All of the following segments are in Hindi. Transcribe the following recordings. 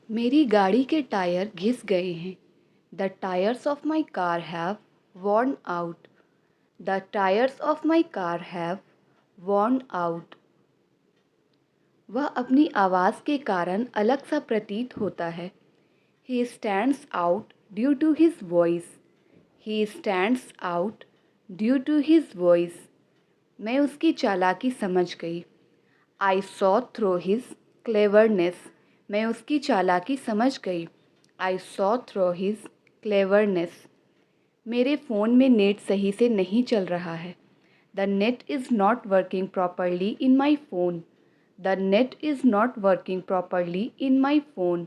मेरी गाड़ी के टायर घिस गए हैं। The tyres of my car have worn out. The tyres of my car have worn out. वह अपनी आवाज़ के कारण अलग सा प्रतीत होता है। He stands out due to his voice. He stands out due to his voice. मैं उसकी चालाकी समझ गई। I saw through his cleverness. मैं उसकी चालाकी समझ गई। I saw through his cleverness. मेरे फ़ोन में नेट सही से नहीं चल रहा है। The net is not working properly in my phone. The net is not working properly in my phone.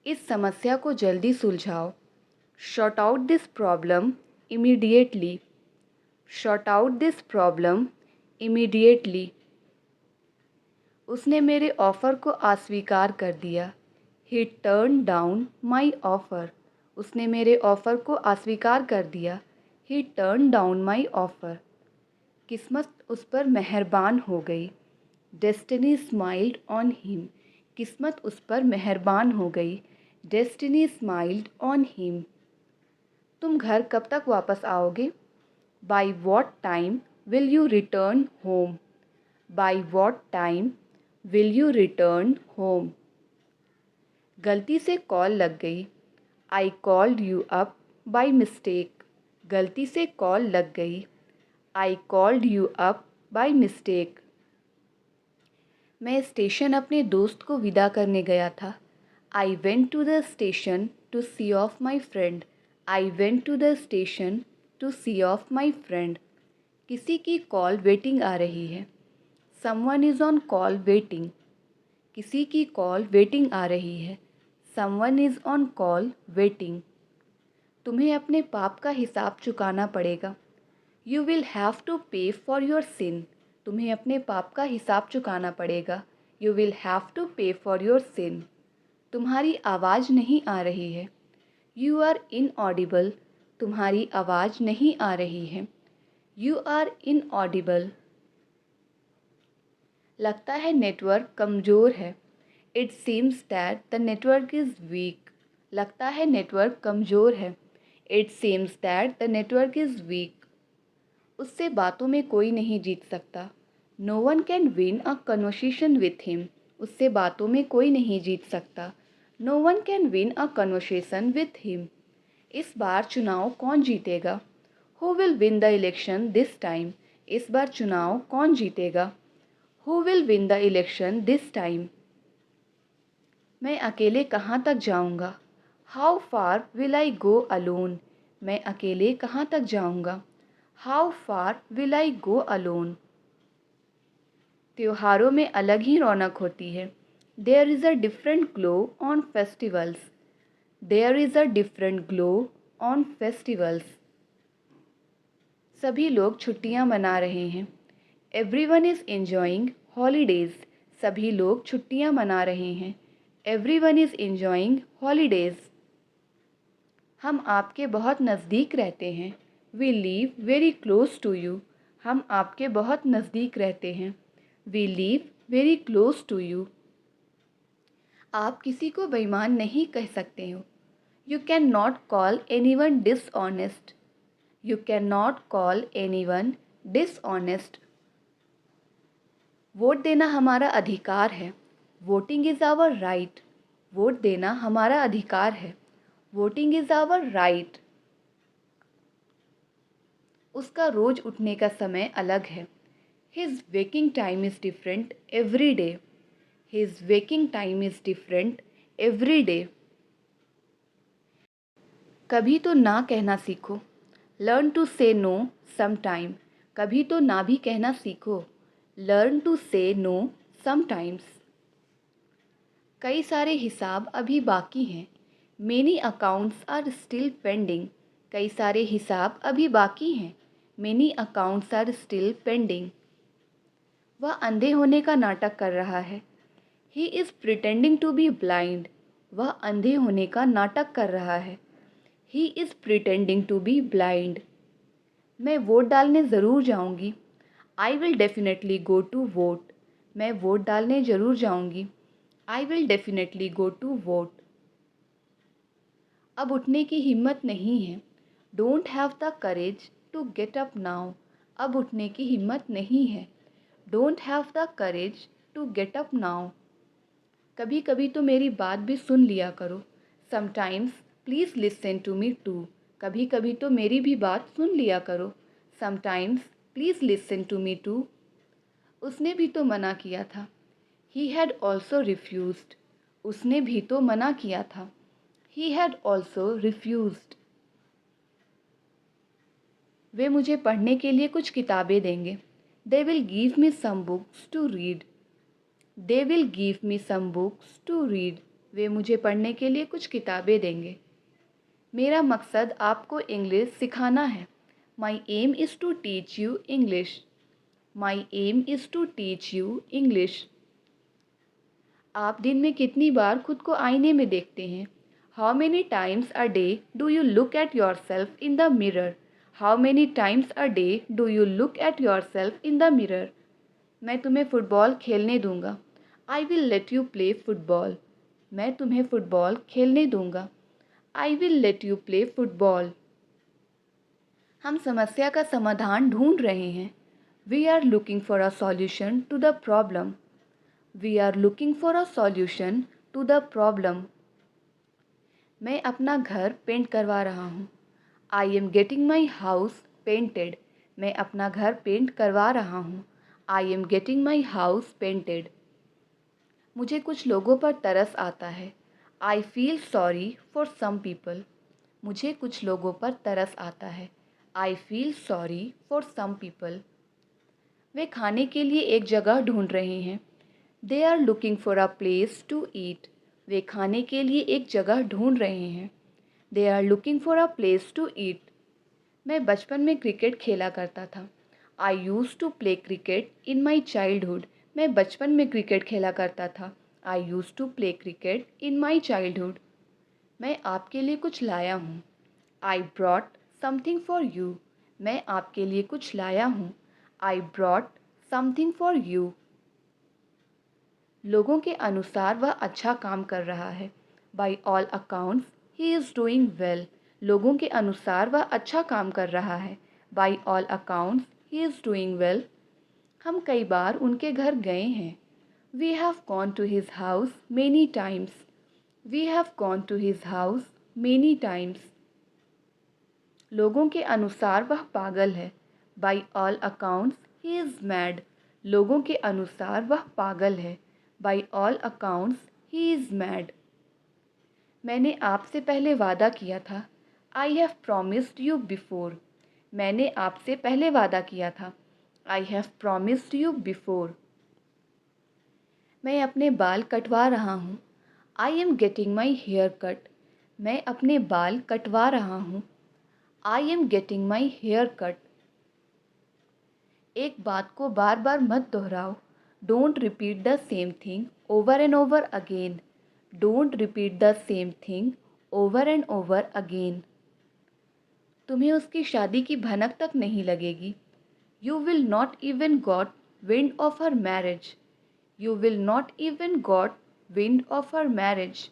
इस समस्या को जल्दी सुलझाओ। Short out this problem immediately. Short out this problem immediately. उसने मेरे ऑफ़र को अस्वीकार कर दिया। He turn down my offer. उसने मेरे ऑफ़र को अस्वीकार कर दिया। He turn down my offer. किस्मत उस पर मेहरबान हो गई। Destiny smiled on him. किस्मत उस पर मेहरबान हो गई। Destiny smiled on him. तुम घर कब तक वापस आओगे? By what time will you return home? By what time will you return home? गलती से कॉल लग गई। I called you up by mistake. गलती से कॉल लग गई। I called you up by mistake. मैं स्टेशन अपने दोस्त को विदा करने गया था। I went to the station to see off my friend. I went to the station to see off my friend. किसी की कॉल वेटिंग आ रही है। Someone is on call waiting. किसी की कॉल वेटिंग आ रही है। Someone is on call waiting. तुम्हें अपने पाप का हिसाब चुकाना पड़ेगा। You will have to pay for your sin. तुम्हें अपने पाप का हिसाब चुकाना पड़ेगा। You will have to pay for your sin. तुम्हारी आवाज़ नहीं आ रही है। You are inaudible. तुम्हारी आवाज़ नहीं आ रही है। You are inaudible. लगता है नेटवर्क कमज़ोर है। It seems that the network is week. लगता है नेटवर्क कमज़ोर है। It seems that the network is weak. उससे बातों में कोई नहीं जीत सकता। No one can win a conversation with him. उससे बातों में कोई नहीं जीत सकता। No one can win a conversation with him. इस बार चुनाव कौन जीतेगा? Who will win the election this time? इस बार चुनाव कौन जीतेगा? Who will win the election this time? मैं अकेले कहाँ तक जाऊँगा? How far will I go alone? मैं अकेले कहाँ तक जाऊँगा? How far will I go alone? त्योहारों में अलग ही रौनक होती है। There is a different glow on festivals. There is a different glow on festivals. सभी लोग छुट्टियां मना रहे हैं। Everyone is enjoying holidays. सभी लोग छुट्टियां मना रहे हैं। Everyone is enjoying holidays. हम आपके बहुत नज़दीक रहते हैं। We live very close to you. हम आपके बहुत नज़दीक रहते हैं। We live very close to you. आप किसी को बेईमान नहीं कह सकते हो। You can not call anyone dishonest. You can not call anyone dishonest. Vote देना हमारा अधिकार है। Voting is our right. Vote देना हमारा अधिकार है। Voting is our right. उसका रोज़ उठने का समय अलग है। His waking time is different every day. His waking time is different every day. कभी तो ना कहना सीखो। Learn to say no some time. कभी तो ना भी कहना सीखो। Learn to say no sometimes. कई सारे हिसाब अभी बाकी हैं। Many accounts are still pending. कई सारे हिसाब अभी बाकी हैं। Many accounts are still pending. वह अंधे होने का नाटक कर रहा है। He is pretending to be blind. वह अंधे होने का नाटक कर रहा है। He is pretending to be blind. मैं वोट डालने ज़रूर जाऊंगी। I will definitely go to vote. मैं वोट डालने ज़रूर जाऊंगी। I will definitely go to vote. अब उठने की हिम्मत नहीं है. Don't have the courage to get up now. अब उठने की हिम्मत नहीं है. Don't have the courage to get up now. कभी कभी तो मेरी बात भी सुन लिया करो. Sometimes please listen to me too. कभी कभी तो मेरी भी बात सुन लिया करो. Sometimes please listen to me too. उसने भी तो मना किया था. He had also refused. उसने भी तो मना किया था. He had also refused. वे मुझे पढ़ने के लिए कुछ किताबें देंगे. They will give me some books to read. They will give me some books to read. वे मुझे पढ़ने के लिए कुछ किताबें देंगे. मेरा मकसद आपको इंग्लिश सिखाना है. My aim is to teach you English. My aim is to teach you English. आप दिन में कितनी बार खुद को आईने में देखते हैं? How many times a day do you look at yourself in the mirror? How many times a day do you look at yourself in the mirror? मैं तुम्हें फुटबॉल खेलने दूंगा. I will let you play football. मैं तुम्हें फुटबॉल खेलने दूंगा. I will let you play football. हम समस्या का समाधान ढूंढ रहे हैं. We are looking for a solution to the problem. We are looking for a solution to the problem. मैं अपना घर पेंट करवा रहा हूँ. I am getting my house painted. मैं अपना घर पेंट करवा रहा हूँ. I am getting my house painted. मुझे कुछ लोगों पर तरस आता है. I feel sorry for some people. मुझे कुछ लोगों पर तरस आता है. I feel sorry for some people. वे खाने के लिए एक जगह ढूंढ रहे हैं. They are looking for a place to eat. वे खाने के लिए एक जगह ढूंढ रहे हैं. They are looking for a place to eat. मैं बचपन में क्रिकेट खेला करता था. I used to play cricket in my childhood. मैं बचपन में क्रिकेट खेला करता था. I used to play cricket in my childhood. मैं आपके लिए कुछ लाया हूँ. I brought something for you. मैं आपके लिए कुछ लाया हूँ. I brought something for you. लोगों के अनुसार वह अच्छा काम कर रहा है. By all accounts, he is doing well. लोगों के अनुसार वह अच्छा काम कर रहा है. By all accounts, he is doing well. हम कई बार उनके घर गए हैं. We have gone to his house many times. We have gone to his house many times. लोगों के अनुसार वह पागल है. By all accounts, he is mad. लोगों के अनुसार वह पागल है. By all accounts, he is mad. मैंने आपसे पहले वादा किया था. I have promised you before. मैंने आपसे पहले वादा किया था. I have promised you before. मैं अपने बाल कटवा रहा हूँ. I am getting my hair cut. मैं अपने बाल कटवा रहा हूँ. I am getting my hair cut. एक बात को बार बार मत दोहराओ. Don't repeat the same thing over and over again. Don't repeat the same thing over and over again. तुम्हें उसकी शादी की भनक तक नहीं लगेगी. You will not even got wind of her marriage. You will not even got wind of her marriage.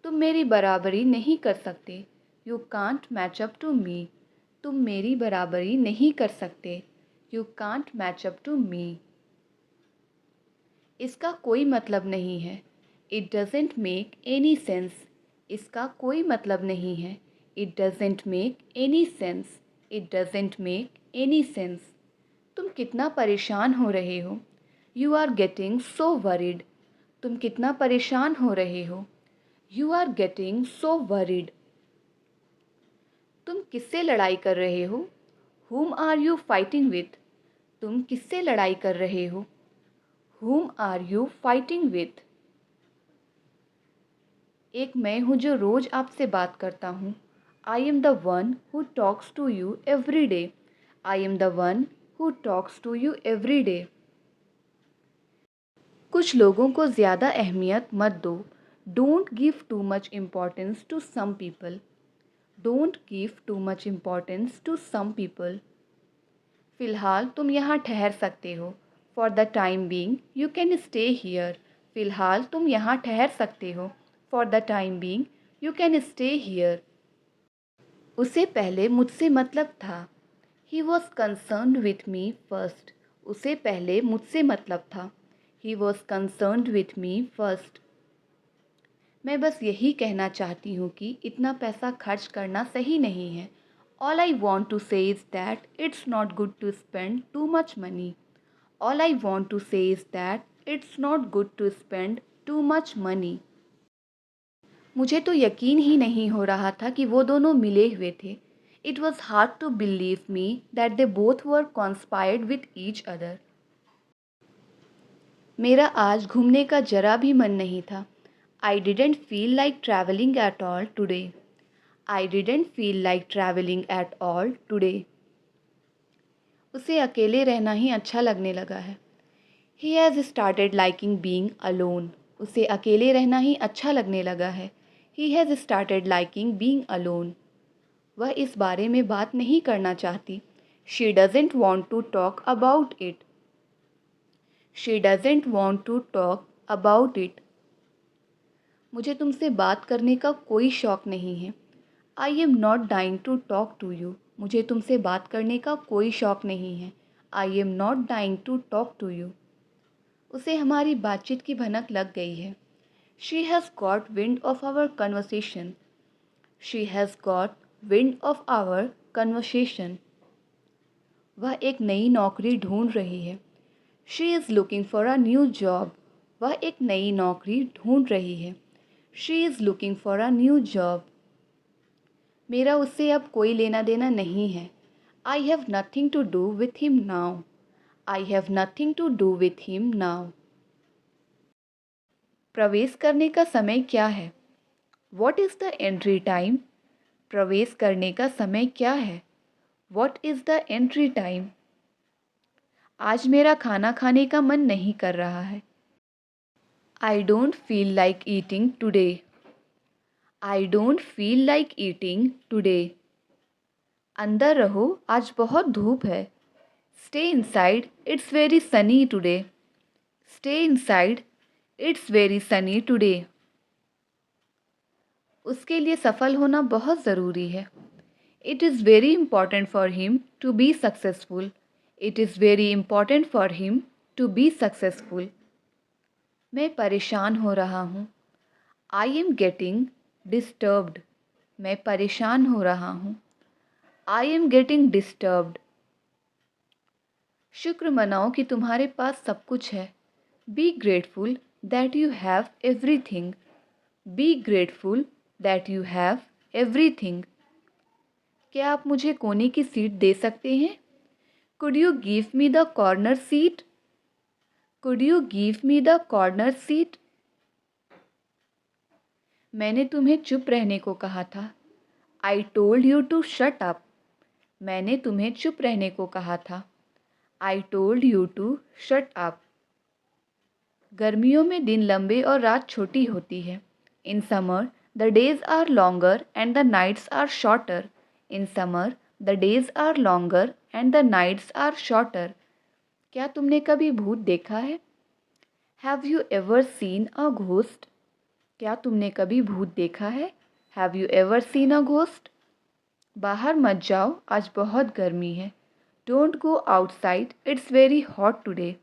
तुम मेरी बराबरी नहीं कर सकते. You can't match up to me. तुम मेरी बराबरी नहीं कर सकते. You can't match up to me. इसका कोई मतलब नहीं है. It doesn't make any sense. इसका कोई मतलब नहीं है. It doesn't make any sense. It doesn't make any sense. तुम कितना परेशान हो रहे हो. You are getting so worried. तुम कितना परेशान हो रहे हो. You are getting so worried. तुम किससे लड़ाई कर रहे हो. Whom are you fighting with? तुम किससे लड़ाई कर रहे हो. Whom are you fighting with? एक मैं हूँ जो रोज आपसे बात करता हूँ. I am the one who talks to you every day. I am the one who talks to you every day. कुछ लोगों को ज़्यादा अहमियत मत दो. Don't give too much importance to some people. Don't give too much importance to some people. फ़िलहाल तुम यहाँ ठहर सकते हो. For the time being, you can stay here. फ़िलहाल तुम यहाँ ठहर सकते हो। For the time being you can stay here. उसे पहले मुझसे मतलब था। He was concerned with me first. उसे पहले मुझसे मतलब था। He was concerned with me first. मैं बस यही कहना चाहती हूँ कि इतना पैसा खर्च करना सही नहीं है। All I want to say is that it's not good to spend too much money. All I want to say is that it's not good to spend too much money. मुझे तो यकीन ही नहीं हो रहा था कि वो दोनों मिले हुए थे। It was hard to believe me that they both were conspired with each other. मेरा आज घूमने का जरा भी मन नहीं था। I didn't feel like travelling at all today. I didn't feel like travelling at all today. उसे अकेले रहना ही अच्छा लगने लगा है। He has started liking being alone. उसे अकेले रहना ही अच्छा लगने लगा है। He has started liking being alone. वह इस बारे में बात नहीं करना चाहती। She doesn't want to talk about it. She doesn't want to talk about it. मुझे तुमसे बात करने का कोई शौक़ नहीं है। I am not dying to talk to you. मुझे तुमसे बात करने का कोई शौक़ नहीं है। I am not dying to talk to you. उसे हमारी बातचीत की भनक लग गई है। She has got wind of our conversation. She has got wind of our conversation. वह एक नई नौकरी ढूंढ रही है। She is looking for a new job. वह एक नई नौकरी ढूंढ रही है। She is looking for a new job. मेरा उससे अब कोई लेना देना नहीं है। I have nothing to do with him now. I have nothing to do with him now. प्रवेश करने का समय क्या है? What is the entry time? प्रवेश करने का समय क्या है? What is the entry time? आज मेरा खाना खाने का मन नहीं कर रहा है। I don't feel like eating today. I don't feel like eating today. अंदर रहो, आज बहुत धूप है। Stay inside, it's very sunny today. Stay inside, it's very sunny today. उसके लिए सफल होना बहुत ज़रूरी है। It is very important for him to be successful. It is very important for him to be successful. मैं परेशान हो रहा हूँ। I am getting disturbed. मैं परेशान हो रहा हूँ। I am getting disturbed. शुक्र मनाओ कि तुम्हारे पास सब कुछ है। Be grateful that you have everything. Be grateful that you have everything. क्या आप मुझे कोने की सीट दे सकते हैं? Could you give me the corner seat? Could you give me the corner seat? मैंने तुम्हें चुप रहने को कहा था। I told you to shut up. मैंने तुम्हें चुप रहने को कहा था। I told you to shut up. गर्मियों में दिन लंबे और रात छोटी होती है। In summer the days are longer and the nights are shorter. In summer the days are longer and the nights are shorter. क्या तुमने कभी भूत देखा है? Have you ever seen a ghost? क्या तुमने कभी भूत देखा है? Have you ever seen a ghost? बाहर मत जाओ, आज बहुत गर्मी है। Don't go outside, it's very hot today.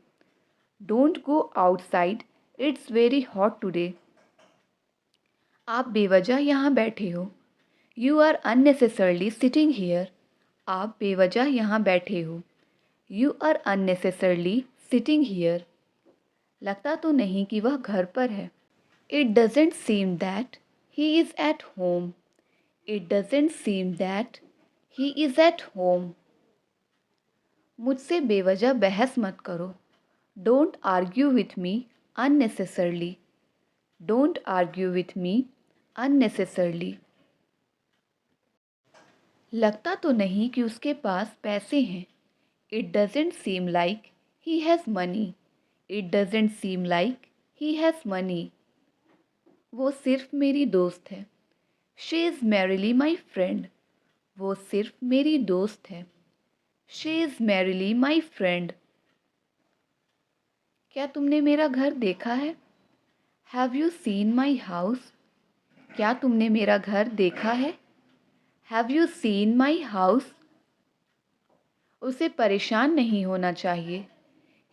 Don't go outside, it's very hot today. आप बेवजह यहाँ बैठे हो। You are unnecessarily sitting here. आप बेवजह यहाँ बैठे हो। You are unnecessarily sitting here. लगता तो नहीं कि वह घर पर है। It doesn't seem that he is at home. It doesn't seem that he is at home. मुझसे बेवजह बहस मत करो। Don't argue with me unnecessarily. Don't argue with me unnecessarily. लगता तो नहीं कि उसके पास पैसे हैं। It doesn't seem like he has money. It doesn't seem like he has money. वो सिर्फ मेरी दोस्त है। She is merrily my friend. वो सिर्फ मेरी दोस्त है। She is merrily my friend. क्या तुमने मेरा घर देखा है? Have you seen my house? क्या तुमने मेरा घर देखा है? Have you seen my house? उसे परेशान नहीं होना चाहिए।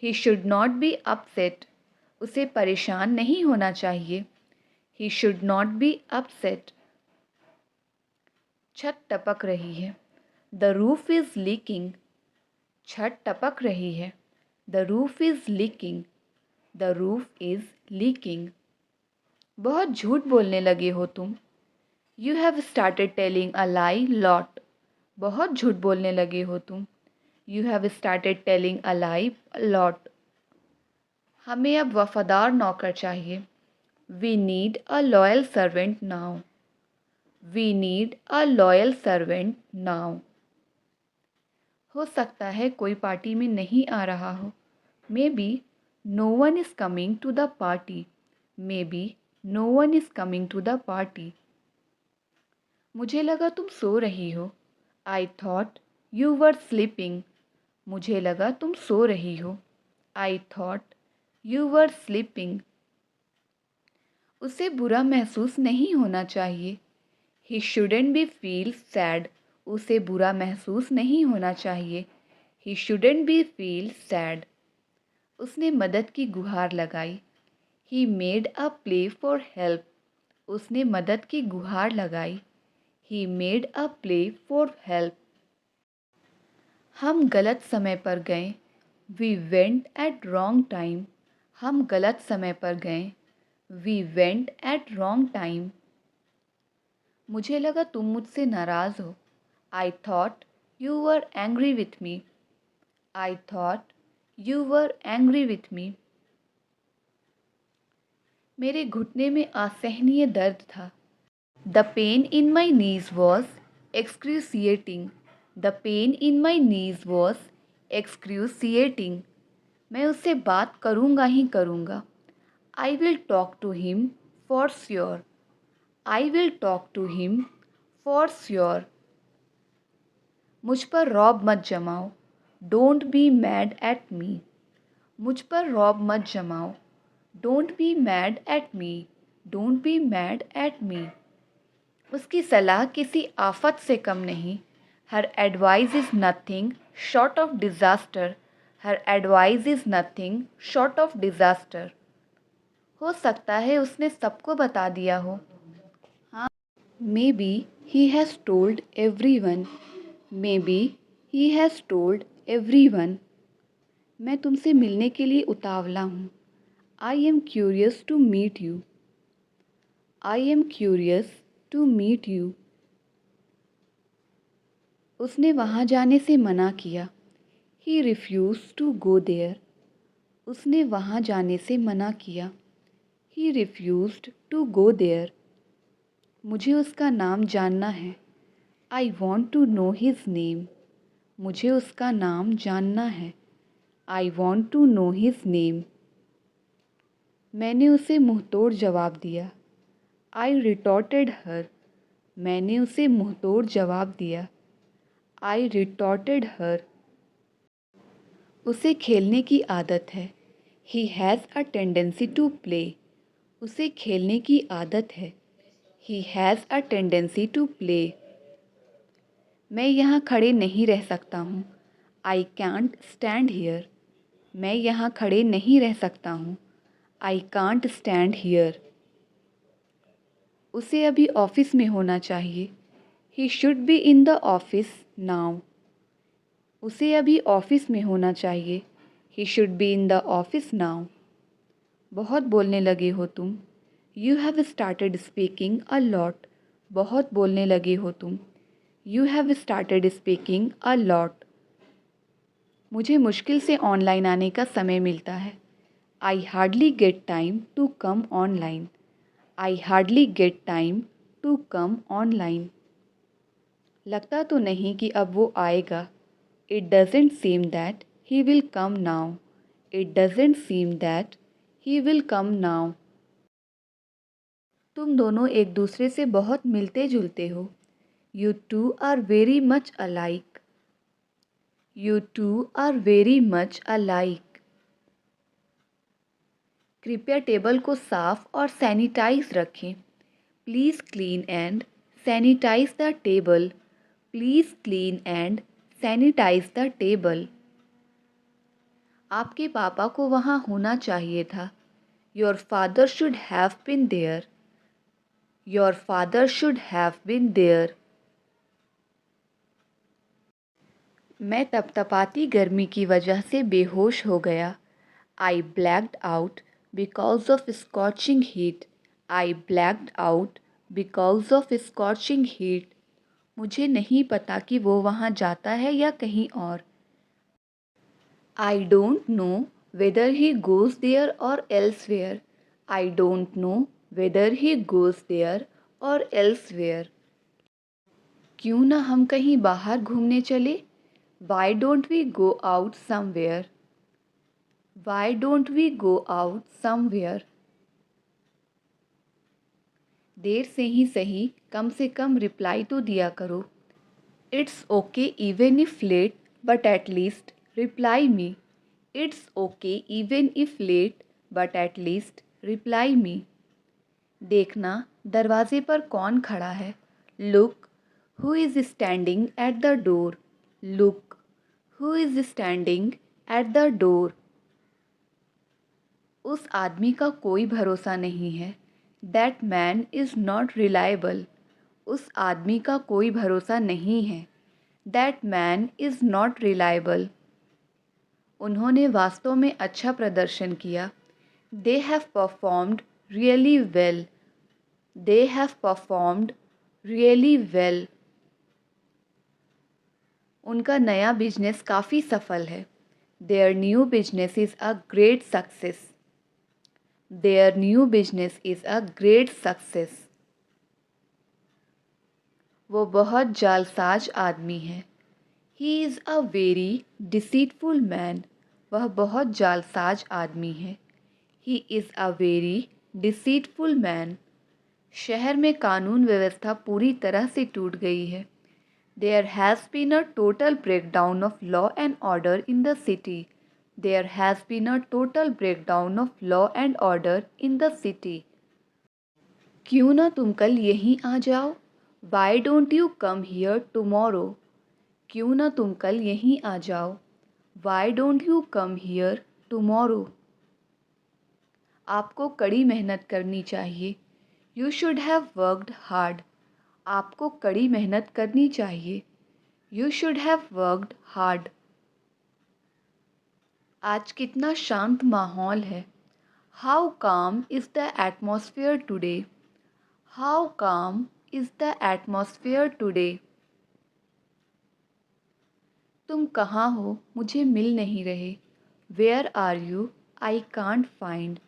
He should not be upset. उसे परेशान नहीं होना चाहिए। He should not be upset. छत टपक रही है। The roof is leaking. छत टपक रही है। The roof is leaking. The roof is leaking. बहुत झूठ बोलने लगे हो तुम। You have started telling a lie lot. बहुत झूठ बोलने लगे हो तुम। You have started telling a lie lot. हमें अब वफादार नौकर चाहिए। We need a loyal servant now. We need a loyal servant now. हो सकता है कोई पार्टी में नहीं आ रहा हो। Maybe no one is coming to the party. Maybe no one is coming to the party. मुझे लगा तुम सो रही हो। I thought you were sleeping. मुझे लगा तुम सो रही हो। I thought you were sleeping. उसे बुरा महसूस नहीं होना चाहिए। He shouldn't be feel sad. उसे बुरा महसूस नहीं होना चाहिए। He shouldn't be feel sad. उसने मदद की गुहार लगाई। He made a play for help. उसने मदद की गुहार लगाई। He made a play for help. हम गलत समय पर गए। We went at wrong time. हम गलत समय पर गए। We went at wrong time. मुझे लगा तुम मुझसे नाराज़ हो। I thought you were angry with me. I thought you were angry with me. मेरे घुटने में असहनीय दर्द था। The pain in my knees was एक्सक्रूसिएटिंग। The pain in my knees was excruciating. मैं उससे बात करूँगा ही करूँगा। I will talk to him for sure. I will talk to him for sure. मुझ पर रौब मत जमाओ। Don't be mad at me. मुझ पर रौब मत जमाओ। Don't be mad at me. Don't be mad at me. उसकी सलाह किसी आफत से कम नहीं। Her advice is nothing short of disaster. Her advice is nothing short of disaster. हो सकता है उसने सबको बता दिया हो। Maybe he has told everyone. Maybe he has told everyone. मैं तुमसे मिलने के लिए उतावला हूँ। I am curious to meet you. I am curious to meet you. उसने वहाँ जाने से मना किया। He refuse to go there. उसने वहाँ जाने से मना किया। He refused to go there. मुझे उसका नाम जानना है। I want to know his name. मुझे उसका नाम जानना है। I want to know his name. मैंने उसे मुँहतोड़ जवाब दिया। I retorted her. मैंने उसे मुँहतोड़ जवाब दिया। I retorted her. उसे खेलने की आदत है। He has a tendency to play. उसे खेलने की आदत है। He has a tendency to play. मैं यहाँ खड़े नहीं रह सकता हूँ। I can't stand here. मैं यहाँ खड़े नहीं रह सकता हूँ। I can't stand here. उसे अभी ऑफिस में होना चाहिए। He should be in the office now. उसे अभी ऑफिस में होना चाहिए। He should be in the office now. बहुत बोलने लगे हो तुम। You have started speaking a lot. बहुत बोलने लगे हो तुम। You have started speaking a lot. मुझे मुश्किल से ऑनलाइन आने का समय मिलता है। आई hardly get time to come online. I hardly get time to come online. लगता तो नहीं कि अब वो आएगा। It doesn't seem that he will come now. It doesn't seem that he will come now. तुम दोनों एक दूसरे से बहुत मिलते जुलते हो। You two are very much alike. You two are very much alike. कृपया टेबल को साफ और सैनिटाइज रखें। Please clean and sanitize the table. Please clean and sanitize the table. आपके पापा को वहाँ होना चाहिए था। Your father should have been there. Your father should have been there. मैं तपतपाती गर्मी की वजह से बेहोश हो गया। I blacked out because of scorching heat. I blacked out because of scorching heat. मुझे नहीं पता कि वो वहाँ जाता है या कहीं और। I don't know whether he goes there or elsewhere. I don't know whether he goes there or elsewhere. क्यों ना हम कहीं बाहर घूमने चले? Why don't we go out somewhere? Why don't we go out somewhere? देर से ही सही, कम से कम रिप्लाई तो दिया करो। It's okay even if late but at least reply me. It's okay even if late but at least reply me. देखना दरवाजे पर कौन खड़ा है। Look who is standing at the door. Look who is standing at the door. उस आदमी का कोई भरोसा नहीं है। That man is not reliable. उस आदमी का कोई भरोसा नहीं है। That man is not reliable. उन्होंने वास्तव में अच्छा प्रदर्शन किया। They have performed really well. They have performed really well. उनका नया बिजनेस काफ़ी सफल है। Their new business is a great success. Their new business is a great success. वो बहुत जालसाज आदमी है। He is a very deceitful man. वह बहुत जालसाज आदमी है। He is a very deceitful man. शहर में कानून व्यवस्था पूरी तरह से टूट गई है। There has been a total breakdown of law and order in the city. There has been a total breakdown of law and order in the city. क्यों ना तुम कल यहीं आ जाओ? Why don't you come here tomorrow? क्यों ना तुम कल यहीं आ जाओ? Why don't you come here tomorrow? आपको कड़ी मेहनत करनी चाहिए। You should have worked hard. आपको कड़ी मेहनत करनी चाहिए। You should have worked hard. आज कितना शांत माहौल है। How calm is the atmosphere today? How calm is the atmosphere today? तुम कहाँ हो? मुझे मिल नहीं रहे। Where are you? I can't find.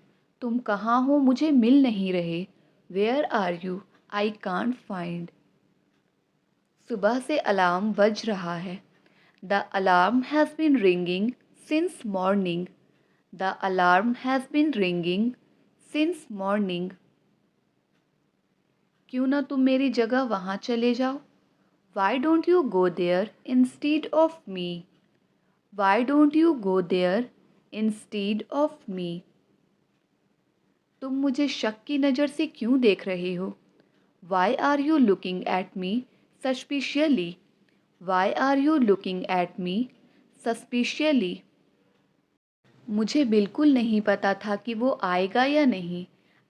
तुम कहाँ हो? मुझे मिल नहीं रहे। Where are you? I can't find. सुबह से अलार्म बज रहा है। The alarm has been ringing since morning. The alarm has been ringing since morning. क्यों ना तुम मेरी जगह वहाँ चले जाओ? Why don't you go there instead of me? Why don't you go there instead of me? तुम मुझे शक की नज़र से क्यों देख रहे हो? Why are you looking at me suspiciously? Why are you looking at me suspiciously? मुझे बिल्कुल नहीं पता था कि वो आएगा या नहीं।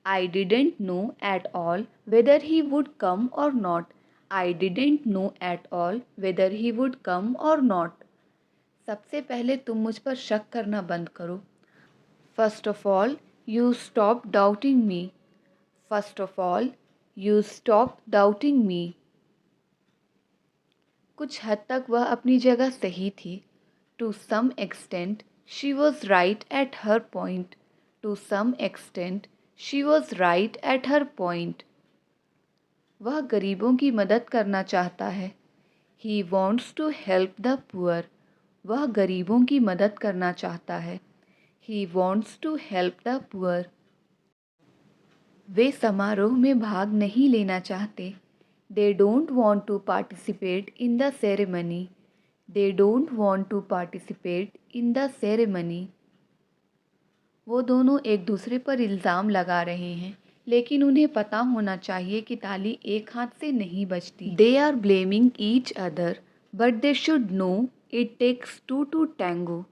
I didn't know at all whether he would come or not. I didn't know at all whether he would come or not. सबसे पहले तुम मुझ पर शक करना बंद करो। First of all you stop doubting me. First of all you stop doubting me. कुछ हद तक वह अपनी जगह सही थी। To some extent she was right at her point. To some extent she was right at her point. वह गरीबों की मदद करना चाहता है। He wants to help the poor. वह गरीबों की मदद करना चाहता है। He wants to help the poor. वे समारोह में भाग नहीं लेना चाहते। They don't want to participate in the ceremony. They don't want to participate in the ceremony. वो दोनों एक दूसरे पर इल्ज़ाम लगा रहे हैं, लेकिन उन्हें पता होना चाहिए कि ताली एक हाथ से नहीं बजती। They are blaming each other but they should know it takes two to tango.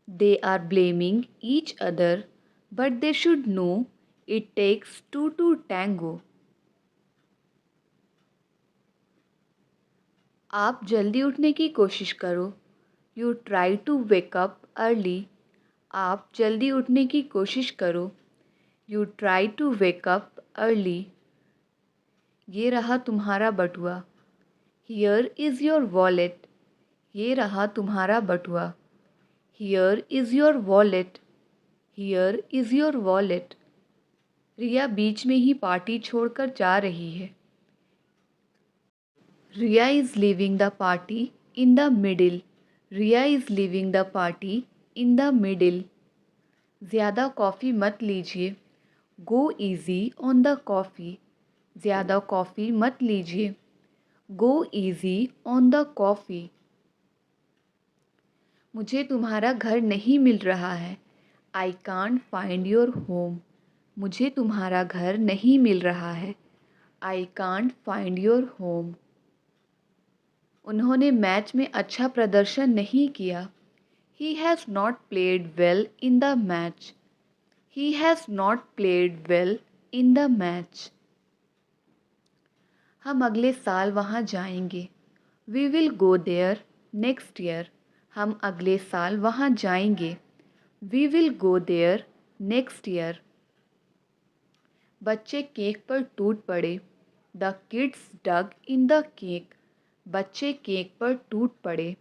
They are blaming each other but they should know it takes two to tango. आप जल्दी उठने की कोशिश करो। You try to wake up early. आप जल्दी उठने की कोशिश करो। You try to wake up early. ये रहा तुम्हारा बटुआ। Here is your wallet. ये रहा तुम्हारा बटुआ। Here is your wallet. Here is your wallet. Riya बीच में ही पार्टी छोड़कर जा रही है। Riya is leaving the party in the middle. Riya is leaving the party in the middle. ज़्यादा कॉफ़ी मत लीजिए। Go easy on the coffee. ज़्यादा कॉफ़ी मत लीजिए। Go easy on the coffee. मुझे तुम्हारा घर नहीं मिल रहा है। I can't find your home. मुझे तुम्हारा घर नहीं मिल रहा है। I can't find your home. उन्होंने मैच में अच्छा प्रदर्शन नहीं किया। He has not played well in the match. He has not played well in the match. हम अगले साल वहाँ जाएंगे। We will go there next year. हम अगले साल वहाँ जाएंगे। We will go there next year. बच्चे केक पर टूट पड़े। The kids dug in the cake. बच्चे केक पर टूट पड़े।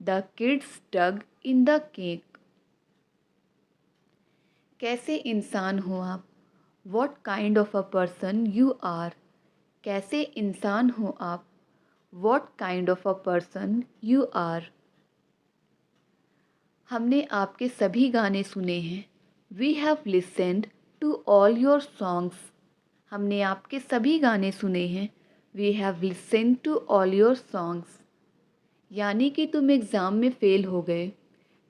The kids dug in the cake. कैसे इंसान हो आप? What kind of a person you are? कैसे इंसान हो आप? What kind of a person you are? हमने आपके सभी गाने सुने हैं। We have listened to all your songs. हमने आपके सभी गाने सुने हैं। We have listened to all your songs. यानी कि तुम एग्ज़ाम में फ़ेल हो गए।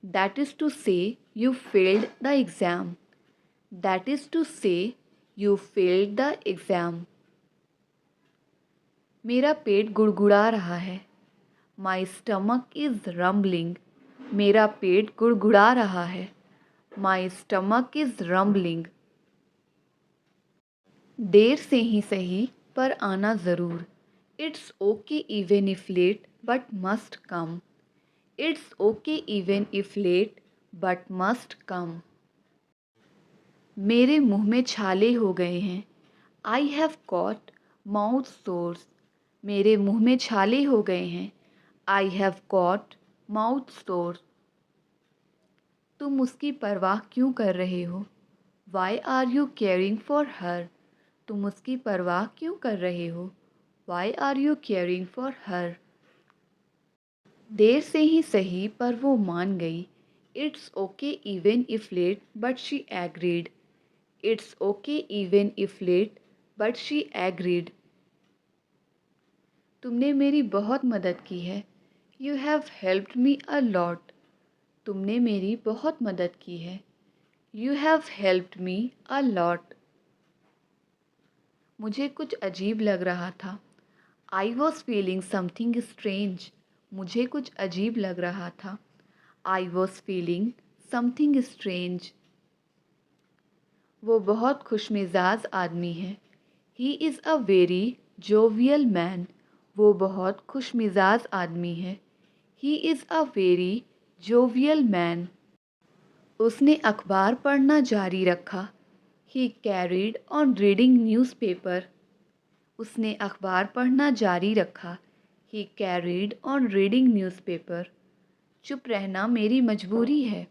That is to say you failed the exam. That is to say you failed the exam. मेरा पेट गुड़गुड़ा रहा है। My stomach is rumbling. मेरा पेट गुड़गुड़ा रहा है। My stomach is rumbling. देर से ही सही पर आना ज़रूर। It's okay even if late but must come. It's okay even if late but must come. मेरे मुंह में छाले हो गए हैं। I have got mouth sores. मेरे मुंह में छाले हो गए हैं। I have got mouth sores. तुम उसकी परवाह क्यों कर रहे हो? Why are you caring for her? तुम उसकी परवाह क्यों कर रहे हो? Why are you caring for her? देर से ही सही पर वो मान गई। It's okay even if late but she agreed. It's okay even if late but she agreed. तुमने मेरी बहुत मदद की है। You have helped me a lot. तुमने मेरी बहुत मदद की है। You have helped me a lot. मुझे कुछ अजीब लग रहा था। I was feeling something strange. मुझे कुछ अजीब लग रहा था। I was feeling something strange. वो बहुत खुशमिजाज आदमी है। He is a very jovial man. वो बहुत खुशमिजाज आदमी है। He is a very jovial man. उसने अखबार पढ़ना जारी रखा। He carried on reading newspaper. उसने अखबार पढ़ना जारी रखा। He carried on reading newspaper. चुप रहना मेरी मजबूरी है।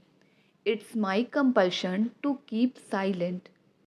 It's my compulsion to keep silent.